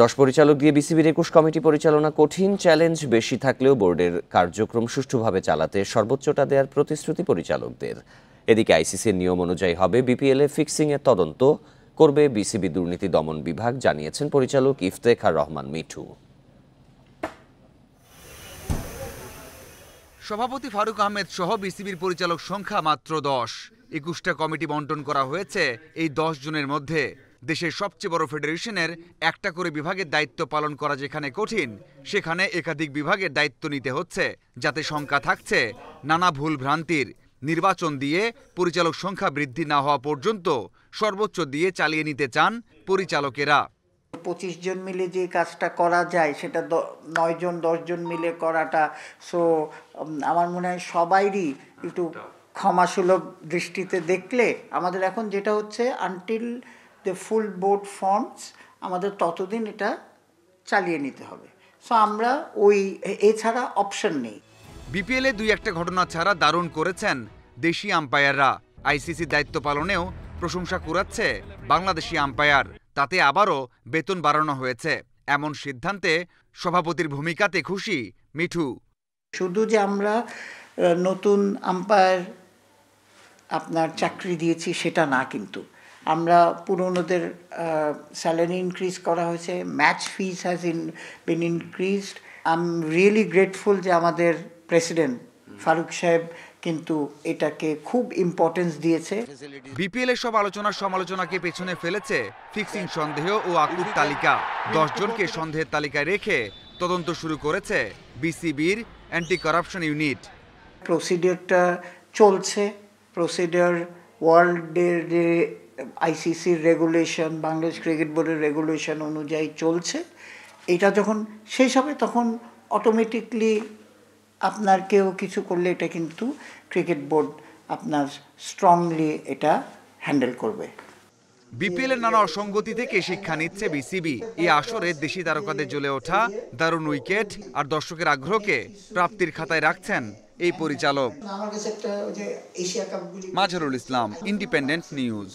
10 পরিচালক দিয়ে বিসিবির 21 কমিটি পরিচালনা কঠিন, চ্যালেঞ্জ বেশি থাকলেও বোর্ডের কার্যক্রম সুষ্ঠুভাবে চালাতে সর্বোচ্চটা দেওয়ার প্রতিশ্রুতি পরিচালকদের। এদিকে আইসিসির নিয়ম অনুযায়ী হবে বিপিএলে ফিক্সিংয়ের তদন্ত করবে বিসিবি দুর্নীতি দমন বিভাগ, জানিয়েছেন পরিচালক ইফতেখার রহমান মিঠু। সভাপতি ফারুক আহমেদ সহ বিসিবির পরিচালক সংখ্যা মাত্র 10। 21টা কমিটি বন্টন করা হয়েছে এই 10 জনের মধ্যে। দেশের সবচেয়ে বড় ফেডারেশনের একটা করে বিভাগের দায়িত্ব পালন করা যেখানে কঠিন, সেখানে একাধিক বিভাগের দায়িত্ব নিতে হচ্ছে, যাতে শঙ্কা থাকছে নানা ভুল ভ্রান্তির। নির্বাচন দিয়ে পরিচালক সংখ্যা বৃদ্ধি না হওয়া পর্যন্ত সর্বোচ্চ দিয়ে চালিয়ে নিতে চান পরিচালকেরা। 25 জন মিলে যে কাজটা করা যায় সেটা 9 জন 10 জন মিলে করাটা, সো আমার মনে হয় সবাইরই একটু ক্ষমাসুলভ দৃষ্টিতে দেখলে আমাদের এখন যেটা হচ্ছে until the full board forms আমাদের ততদিন এটা চালিয়ে নিতে হবে। সো আমরা এছাড়া অপশন নেই। বিপিএলে 2-1টা ঘটনা ছাড়া দারুণ করেছেন দেশি আম্পায়াররা। আইসিসি দায়িত্ব পালনেও প্রশংসা কুড়াচ্ছে বাংলাদেশি আম্পায়ার। তাতে আবারও বেতন বাড়ানো হয়েছে। এমন সিদ্ধান্তে সভাপতির ভূমিকাতে খুশি মিঠু। শুধু যে আমরা নতুন আম্পায়ার আপনার চাকরি দিয়েছি সেটা না, কিন্তু আমরা পুরনোদের স্যালারি ইনক্রিজ করা হয়েছে, match fees has been increased. I am really grateful যে আমাদের প্রেসিডেন্ট ফারুক সাহেব কিন্তু এটাকে খুব ইম্পর্টেন্স দিয়েছে। বিপিএলের সব আলোচনা সমালোচনাকে পেছনে ফেলেছে ফিক্সিং সন্দেহ ও আকুর তালিকা। 10 জনকে সন্দেহের তালিকায় রেখে তদন্ত শুরু করেছে বিসিবির অ্যান্টি কারাপশন ইউনিট। প্রসিডিওরটা চলছে, প্রসিডিওর ওয়ার্ল্ডের যে আইসিসির রেগুলেশন, বাংলাদেশ ক্রিকেট বোর্ডের রেগুলেশন অনুযায়ী চলছে। এটা যখন শেষ হবে তখন অটোমেটিকলি আপনার কেউ কিছু করলে এটা কিন্তু ক্রিকেট বোর্ড আপনার স্ট্রংলি এটা হ্যান্ডেল করবে। বিপিএলের নানা অসঙ্গতি থেকে শিক্ষা নিচ্ছে বিসিবি। এই আসরে দেশি তারকাদের জ্বলে ওঠা দারুণ উইকেট আর দর্শকের আগ্রহকে প্রাপ্তির খাতায় রাখছেন এই পরিচালক। আমার কাছে একটা Asia cup Mazharul Islam, independent news.